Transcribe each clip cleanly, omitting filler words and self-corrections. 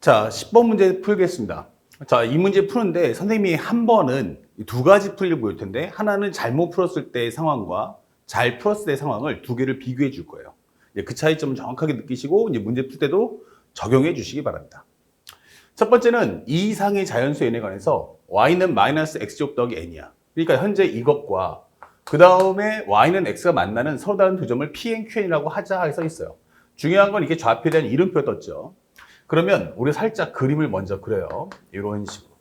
자, 10번 문제 풀겠습니다. 자, 이 문제 푸는데 선생님이 한 번은 두 가지 풀이를 보일 텐데 하나는 잘못 풀었을 때의 상황과 잘 풀었을 때의 상황을 두 개를 비교해 줄 거예요. 그 차이점을 정확하게 느끼시고 이제 문제 풀 때도 적용해 주시기 바랍니다. 첫 번째는 이 이상의 자연수 n에 관해서 y는 마이너스 x제곱 더하기 n이야. 그러니까 현재 이것과 그 다음에 y는 x가 만나는 서로 다른 두 점을 pn, qn이라고 하자 써 있어요. 중요한 건 이게 좌표에 대한 이름표 떴죠. 그러면 우리 살짝 그림을 먼저 그려요. 이런 식으로.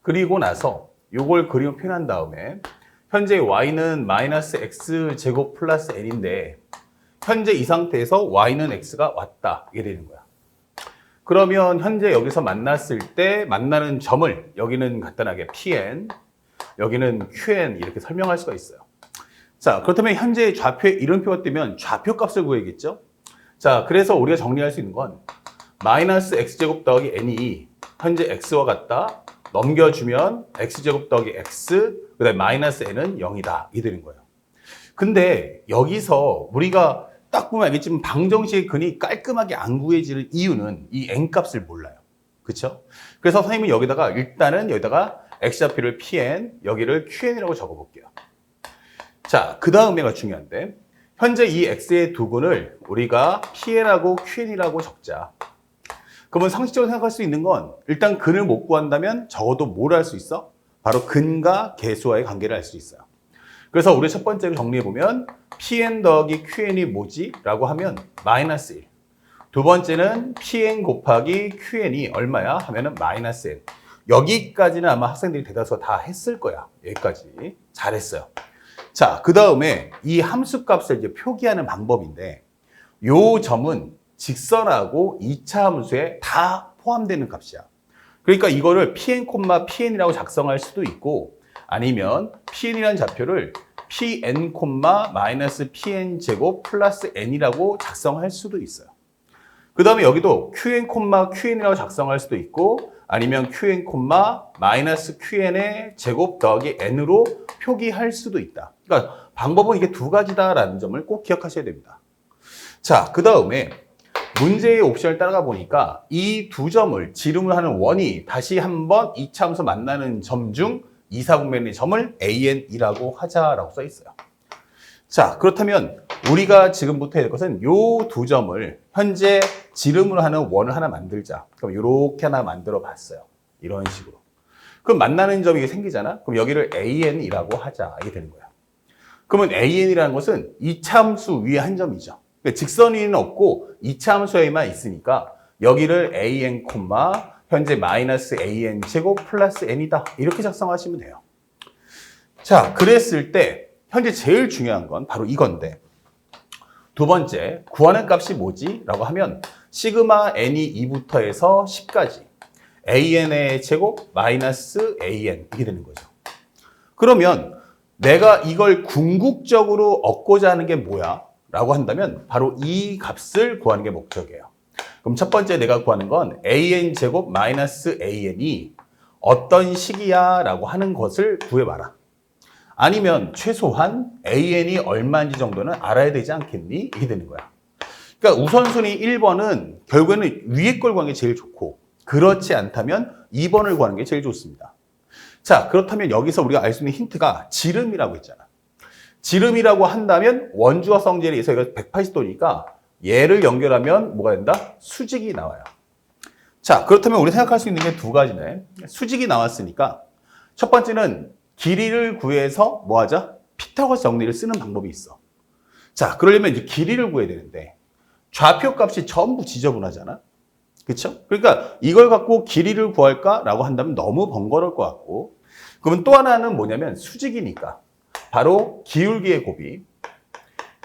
그리고 나서 요걸 그림을 표현한 다음에 현재 y는 마이너스 x제곱 플러스 n인데 현재 이 상태에서 y는 x가 왔다. 이게 되는 거야. 그러면 현재 여기서 만났을 때 만나는 점을 여기는 간단하게 pn, 여기는 qn 이렇게 설명할 수가 있어요. 자, 그렇다면 현재 좌표에 이름표가 뜨면 좌표 값을 구해야겠죠? 자, 그래서 우리가 정리할 수 있는 건 마이너스 x제곱 더하기 n이 현재 x와 같다. 넘겨주면 x제곱 더하기 x, 그 다음에 마이너스 n은 0이다. 이게 되는 거예요. 근데 여기서 우리가 딱 보면 알겠지만 방정식의 근이 깔끔하게 안 구해지는 이유는 이 n값을 몰라요. 그렇죠? 그래서 선생님은 여기다가 일단은 여기다가 x좌표를 pn, 여기를 qn이라고 적어볼게요. 자, 그 다음에가 중요한데 현재 이 x의 두 근을 우리가 pn하고 qn이라고 적자. 그러면 상식적으로 생각할 수 있는 건 일단 근을 못 구한다면 적어도 뭘 할 수 있어? 바로 근과 계수와의 관계를 알 수 있어요. 그래서 우리 첫 번째로 정리해보면 pn 더하기 qn이 뭐지? 라고 하면 마이너스 1. 두 번째는 pn 곱하기 qn이 얼마야? 하면은 마이너스 n. 여기까지는 아마 학생들이 대다수가 다 했을 거야. 여기까지. 잘했어요. 자, 그 다음에 이 함수 값을 이제 표기하는 방법인데 요 점은 직선하고 2차 함수에 다 포함되는 값이야. 그러니까 이거를 pn, pn이라고 작성할 수도 있고 아니면 pn이라는 좌표를 pn, 마이너스 pn 제곱 플러스 n이라고 작성할 수도 있어요. 그 다음에 여기도 qn, qn이라고 작성할 수도 있고 아니면 qn, 마이너스 qn의 제곱 더하기 n으로 표기할 수도 있다. 그러니까 방법은 이게 두 가지다라는 점을 꼭 기억하셔야 됩니다. 자, 그 다음에 문제의 옵션을 따라가 보니까 이 두 점을 지름을 하는 원이 다시 한번 2차 함수 만나는 점 중 이사분면의 점을 an이라고 하자라고 써 있어요. 자, 그렇다면 우리가 지금부터 해야 될 것은 이 두 점을 현재 지름으로 하는 원을 하나 만들자. 그럼 이렇게 하나 만들어 봤어요. 이런 식으로. 그럼 만나는 점이 생기잖아. 그럼 여기를 an이라고 하자. 이게 되는 거야. 그러면 an이라는 것은 2차 함수 위에 한 점이죠. 그러니까 직선 위에는 없고 2차 함수에만 있으니까 여기를 an, 현재 마이너스 an 제곱 플러스 n이다. 이렇게 작성하시면 돼요. 자, 그랬을 때 현재 제일 중요한 건 바로 이건데 두 번째, 구하는 값이 뭐지? 라고 하면 시그마 n이 2부터 해서 10까지 an의 제곱 마이너스 an 이게 되는 거죠. 그러면 내가 이걸 궁극적으로 얻고자 하는 게 뭐야? 라고 한다면 바로 이 값을 구하는 게 목적이에요. 그럼 첫 번째 내가 구하는 건 an 제곱 마이너스 an이 어떤 식이야? 라고 하는 것을 구해봐라. 아니면 최소한 an이 얼마인지 정도는 알아야 되지 않겠니? 이게 되는 거야. 그러니까 우선순위 1번은 결국에는 위에 걸 구하는 게 제일 좋고 그렇지 않다면 2번을 구하는 게 제일 좋습니다. 자, 그렇다면 여기서 우리가 알 수 있는 힌트가 지름이라고 했잖아. 지름이라고 한다면 원주와 성질에 의해서 이거 180도니까 얘를 연결하면 뭐가 된다? 수직이 나와요. 자, 그렇다면 우리 생각할 수 있는 게 두 가지네. 수직이 나왔으니까 첫 번째는 길이를 구해서 뭐 하자? 피타고라스 정리를 쓰는 방법이 있어. 자, 그러려면 이제 길이를 구해야 되는데 좌표 값이 전부 지저분하잖아. 그렇죠? 그러니까 이걸 갖고 길이를 구할까라고 한다면 너무 번거로울 것 같고 그러면 또 하나는 뭐냐면 수직이니까 바로 기울기의 곱이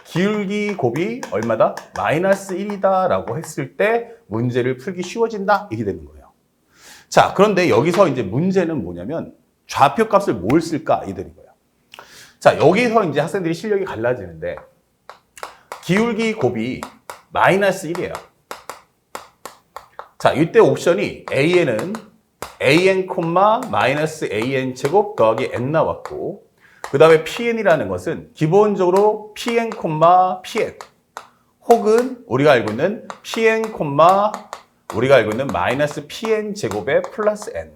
기울기 곱이 얼마다? 마이너스 1이다 라고 했을 때 문제를 풀기 쉬워진다 이게 되는 거예요. 자, 그런데 여기서 이제 문제는 뭐냐면 좌표 값을 뭘 쓸까 이게 되는 거예요. 자, 여기서 이제 학생들이 실력이 갈라지는데 기울기 곱이 마이너스 1이에요. 자, 이때 옵션이 an은 an, 마이너스 an 제곱 더하기 n 나왔고 그 다음에 pn이라는 것은 기본적으로 pn, pn 혹은 우리가 알고 있는 pn, 우리가 알고 있는 마이너스 pn 제곱에 플러스 n.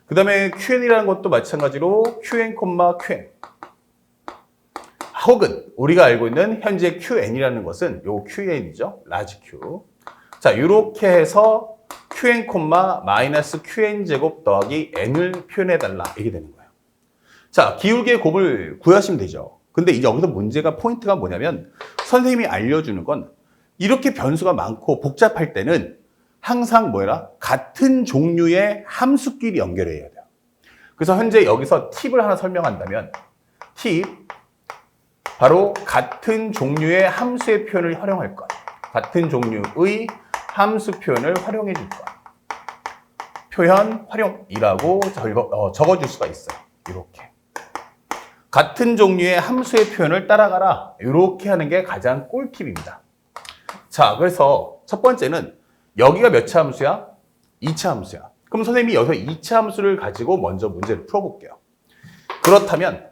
그 다음에 qn이라는 것도 마찬가지로 qn, qn. 혹은 우리가 알고 있는 현재 qn이라는 것은 요 qn이죠. 라지 q. 자, 이렇게 해서 qn, 마이너스 qn 제곱 더하기 n을 표현해달라. 이게 되는 거예요. 자, 기울기의 곱을 구하시면 되죠. 근데 이제 여기서 문제가 포인트가 뭐냐면 선생님이 알려주는 건 이렇게 변수가 많고 복잡할 때는 항상 뭐라? 같은 종류의 함수끼리 연결해야 돼요. 그래서 현재 여기서 팁을 하나 설명한다면 팁, 바로 같은 종류의 함수의 표현을 활용할 것. 같은 종류의 함수 표현을 활용해 줄 것. 표현 활용이라고 적어줄 수가 있어요. 이렇게. 같은 종류의 함수의 표현을 따라가라. 이렇게 하는 게 가장 꿀팁입니다. 자, 그래서 첫 번째는 여기가 몇 차 함수야? 2차 함수야. 그럼 선생님이 여기서 2차 함수를 가지고 먼저 문제를 풀어볼게요. 그렇다면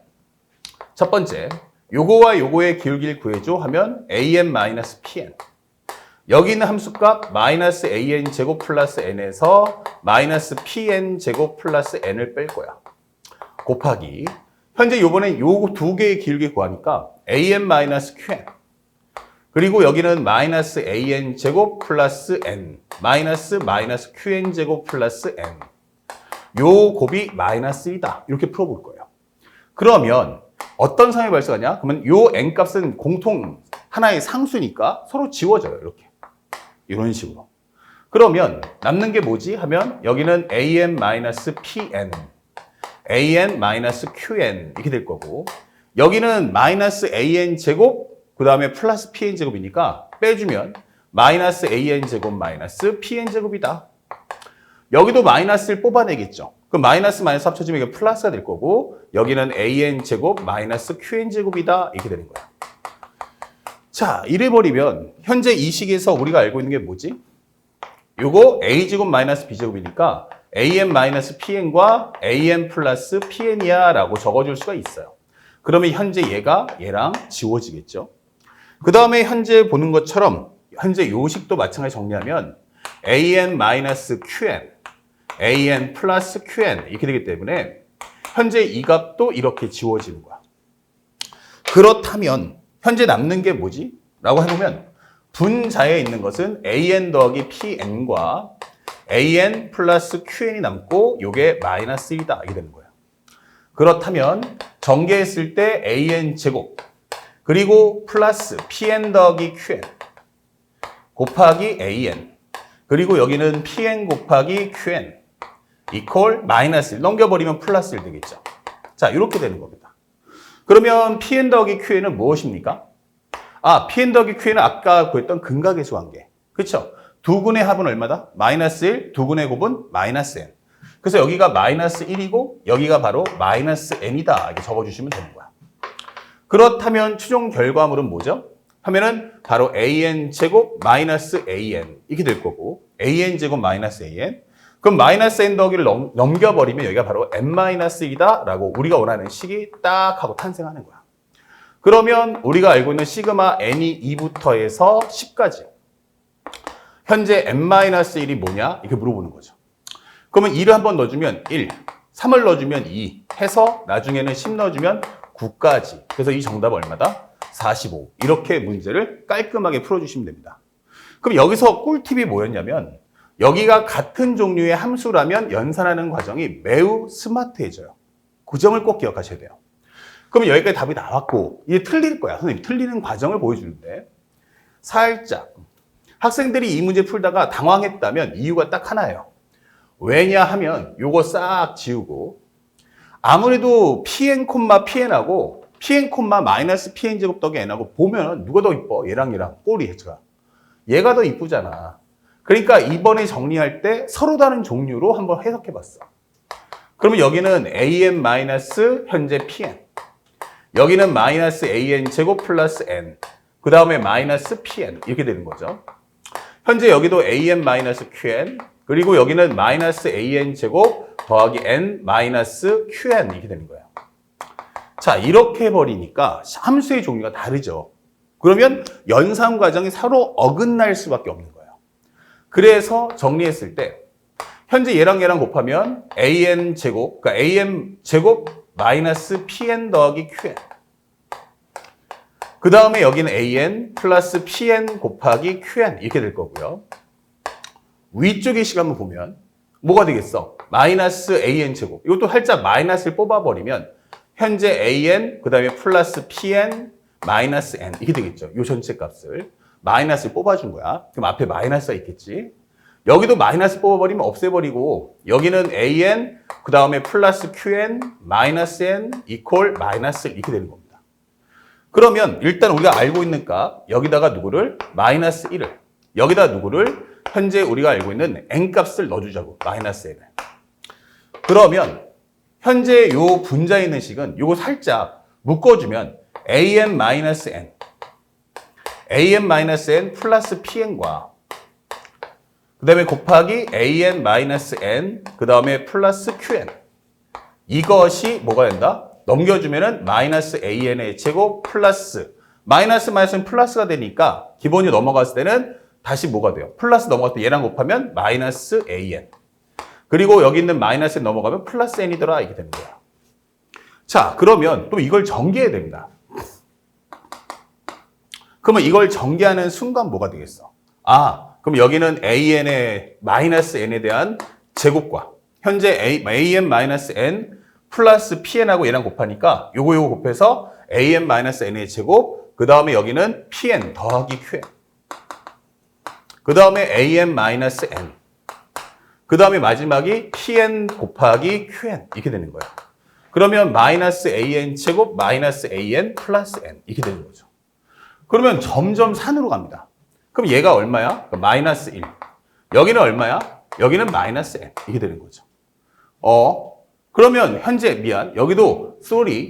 첫 번째, 요거와 요거의 기울기를 구해줘 하면 an-pn. 여기 있는 함수값 마이너스 an 제곱 플러스 n에서 마이너스 pn 제곱 플러스 n을 뺄 거야. 곱하기 현재 요번엔 요 두 개의 기울기 구하니까 an-qn. 그리고 여기는 마이너스 an 제곱 플러스 n 마이너스 qn 제곱 플러스 n. 요 곱이 마이너스 1이다. 이렇게 풀어볼 거예요. 그러면 어떤 상황이 발생하냐? 그러면 요 n 값은 공통 하나의 상수니까 서로 지워져요. 이렇게. 이런 식으로. 그러면 남는 게 뭐지? 하면 여기는 an-pn, an-qn 이렇게 될 거고 여기는 마이너스 an 제곱 그 다음에 플러스 pn 제곱이니까 빼주면 마이너스 an 제곱 마이너스 pn 제곱이다. 여기도 마이너스를 뽑아내겠죠. 그럼 마이너스 합쳐지면 이게 플러스가 될 거고 여기는 an 제곱 마이너스 qn 제곱이다. 이렇게 되는 거야. 자, 이래버리면 현재 이 식에서 우리가 알고 있는 게 뭐지? 요거 a제곱 마이너스 b제곱이니까 an 마이너스 pn과 an 플러스 pn이야 라고 적어줄 수가 있어요. 그러면 현재 얘가 얘랑 지워지겠죠. 그 다음에 현재 보는 것처럼 현재 요식도 마찬가지 정리하면 an 마이너스 qn, an 플러스 qn 이렇게 되기 때문에 현재 이 값도 이렇게 지워지는 거야. 그렇다면 현재 남는 게 뭐지? 라고 해보면 분자에 있는 것은 an 더하기 pn과 an 플러스 qn이 남고 요게 마이너스 1이다. 이렇게 되는 거예요. 그렇다면 전개했을 때 an 제곱 그리고 플러스 pn 더하기 qn 곱하기 an 그리고 여기는 pn 곱하기 qn 이퀄 마이너스 1 넘겨버리면 플러스 1 되겠죠. 자, 이렇게 되는 겁니다. 그러면 pn 더하기 qn은 무엇입니까? pn 더하기 qn은 아까 구했던 근각의 수관계. 그렇죠? 두 군의 합은 얼마다? 마이너스 1, 두 군의 곱은 마이너스 n. 그래서 여기가 마이너스 1이고 여기가 바로 마이너스 n이다. 이렇게 적어주시면 되는 거야. 그렇다면 최종 결과물은 뭐죠? 하면은 바로 an 제곱 마이너스 an 이렇게 될 거고 an 제곱 마이너스 an 그럼 마이너스 n 더하기를 넘겨버리면 여기가 바로 n-1이다 라고 우리가 원하는 식이 딱 하고 탄생하는 거야. 그러면 우리가 알고 있는 시그마 n이 2부터 해서 10까지 현재 n-1이 뭐냐? 이렇게 물어보는 거죠. 그러면 2를 한번 넣어주면 1, 3을 넣어주면 2 해서 나중에는 10 넣어주면 9까지. 그래서 이 정답 얼마다? 45. 이렇게 문제를 깔끔하게 풀어주시면 됩니다. 그럼 여기서 꿀팁이 뭐였냐면 여기가 같은 종류의 함수라면 연산하는 과정이 매우 스마트해져요. 그 점을 꼭 기억하셔야 돼요. 그러면 여기까지 답이 나왔고 이게 틀릴 거야. 선생님 틀리는 과정을 보여주는데 살짝 학생들이 이 문제 풀다가 당황했다면 이유가 딱 하나예요. 왜냐 하면 요거 싹 지우고 아무래도 pn, pn하고 pn, 마이너스 pn 제곱 더하기 n하고 보면 누가 더 이뻐? 얘랑 꼴이 해가 얘가 더 이쁘잖아. 그러니까 이번에 정리할 때 서로 다른 종류로 한번 해석해 봤어. 그러면 여기는 an 마이너스 현재 pn 여기는 마이너스 an 제곱 플러스 n 그 다음에 마이너스 pn 이렇게 되는 거죠. 현재 여기도 an 마이너스 qn 그리고 여기는 마이너스 an 제곱 더하기 n 마이너스 qn 이렇게 되는 거예요. 자, 이렇게 해버리니까 함수의 종류가 다르죠. 그러면 연산 과정이 서로 어긋날 수밖에 없는 거예요. 그래서 정리했을 때 현재 얘랑 얘랑 곱하면 an 제곱, 그러니까 an 제곱 마이너스 pn 더하기 qn. 그 다음에 여기는 an 플러스 pn 곱하기 qn 이렇게 될 거고요. 위쪽의 식 한번 보면 뭐가 되겠어? 마이너스 an 제곱. 이것도 살짝 마이너스를 뽑아버리면 현재 an 그 다음에 플러스 pn 마이너스 n 이렇게 되겠죠. 이 전체 값을 마이너스를 뽑아준 거야. 그럼 앞에 마이너스가 있겠지. 여기도 마이너스 뽑아버리면 없애버리고 여기는 an 그 다음에 플러스 qn 마이너스 n 이퀄 마이너스 이렇게 되는 겁니다. 그러면 일단 우리가 알고 있는 값 여기다가 누구를 마이너스 1을 여기다 누구를 현재 우리가 알고 있는 n 값을 넣어주자고 마이너스 n을. 그러면 현재 요 분자에 있는 식은 요거 살짝 묶어주면 an-n an-n 플러스 pn과 그 다음에 곱하기 an-n 그 다음에 플러스 qn 이것이 뭐가 된다? 넘겨주면은 마이너스 an의 제곱 플러스 마이너스는 플러스가 되니까 기본이 넘어갔을 때는 다시 뭐가 돼요? 플러스 넘어갈 때 얘랑 곱하면 마이너스 an 그리고 여기 있는 마이너스에 넘어가면 플러스 n이더라 이렇게 되는 거야. 자 그러면 또 이걸 전개해야 됩니다. 그러면 이걸 전개하는 순간 뭐가 되겠어? 그럼 여기는 an의 마이너스 n에 대한 제곱과 현재 an 마이너스 n 플러스 pn하고 얘랑 곱하니까 요거 곱해서 an 마이너스 n의 제곱 그 다음에 여기는 pn 더하기 qn 그 다음에 an 마이너스 n 그 다음에 마지막이 pn 곱하기 qn 이렇게 되는 거야. 그러면 마이너스 an 제곱 마이너스 an 플러스 n 이렇게 되는 거죠. 그러면 점점 산으로 갑니다. 그럼 얘가 얼마야? 마이너스 1. 여기는 얼마야? 여기는 마이너스 n. 이렇게 되는 거죠. 그러면 현재 여기도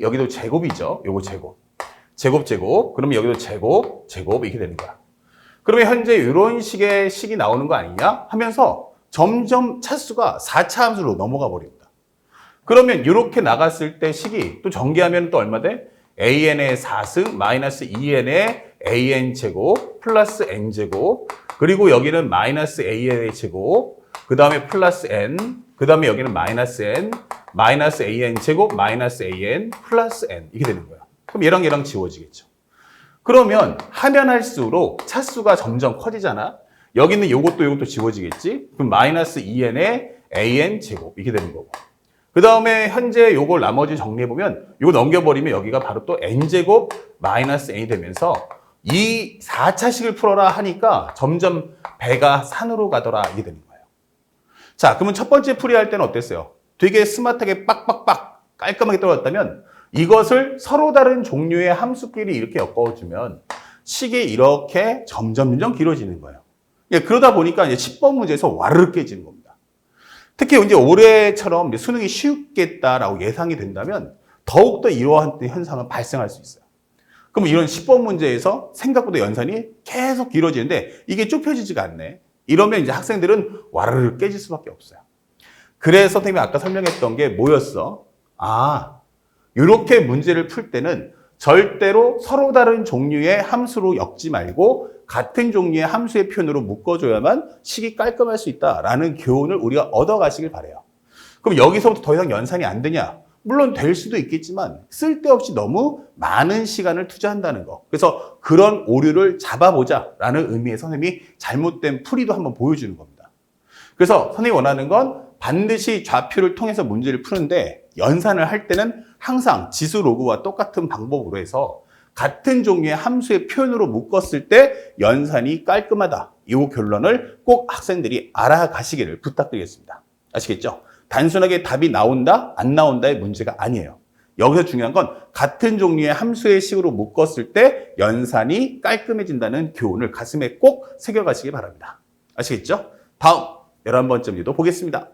여기도 제곱이죠. 요거 제곱. 그러면 여기도 제곱 이렇게 되는 거야. 그러면 현재 이런 식의 식이 나오는 거 아니냐? 하면서 점점 차수가 4차 함수로 넘어가 버립니다. 그러면 이렇게 나갔을 때 식이 또 전개하면 또 얼마 돼? an의 4승 마이너스 2n의 an 제곱 플러스 n 제곱 그리고 여기는 마이너스 an의 제곱 그 다음에 플러스 n 그 다음에 여기는 마이너스 n 마이너스 an 제곱 마이너스 an 플러스 n 이렇게 되는 거야. 그럼 얘랑 지워지겠죠. 그러면 하면 할수록 차수가 점점 커지잖아. 여기는 요것도 지워지겠지. 그럼 마이너스 2n의 an 제곱 이렇게 되는 거고. 그 다음에 현재 요걸 나머지 정리해보면 요거 넘겨버리면 여기가 바로 또 n제곱 마이너스 n이 되면서 이 4차식을 풀어라 하니까 점점 배가 산으로 가더라 이게 되는 거예요. 자 그러면 첫 번째 풀이할 때는 어땠어요? 되게 스마트하게 빡빡빡 깔끔하게 떨어졌다면 이것을 서로 다른 종류의 함수끼리 이렇게 엮어주면 식이 이렇게 점점 길어지는 거예요. 그러다 보니까 이제 10번 문제에서 와르르 깨지는 겁니다. 특히 이제 올해처럼 수능이 쉽겠다라고 예상이 된다면 더욱더 이러한 현상은 발생할 수 있어요. 그럼 이런 10번 문제에서 생각보다 연산이 계속 길어지는데 이게 좁혀지지가 않네. 이러면 이제 학생들은 와르르 깨질 수밖에 없어요. 그래서 선생님이 아까 설명했던 게 뭐였어? 이렇게 문제를 풀 때는 절대로 서로 다른 종류의 함수로 엮지 말고 같은 종류의 함수의 표현으로 묶어줘야만 식이 깔끔할 수 있다라는 교훈을 우리가 얻어가시길 바라요. 그럼 여기서부터 더 이상 연산이 안 되냐? 물론 될 수도 있겠지만 쓸데없이 너무 많은 시간을 투자한다는 거. 그래서 그런 오류를 잡아보자라는 의미의 선생님이 잘못된 풀이도 한번 보여주는 겁니다. 그래서 선생님이 원하는 건 반드시 좌표를 통해서 문제를 푸는데 연산을 할 때는 항상 지수 로그와 똑같은 방법으로 해서 같은 종류의 함수의 표현으로 묶었을 때 연산이 깔끔하다. 이 결론을 꼭 학생들이 알아가시기를 부탁드리겠습니다. 아시겠죠? 단순하게 답이 나온다, 안 나온다의 문제가 아니에요. 여기서 중요한 건 같은 종류의 함수의 식으로 묶었을 때 연산이 깔끔해진다는 교훈을 가슴에 꼭 새겨가시기 바랍니다. 아시겠죠? 다음 11번째 문제도 보겠습니다.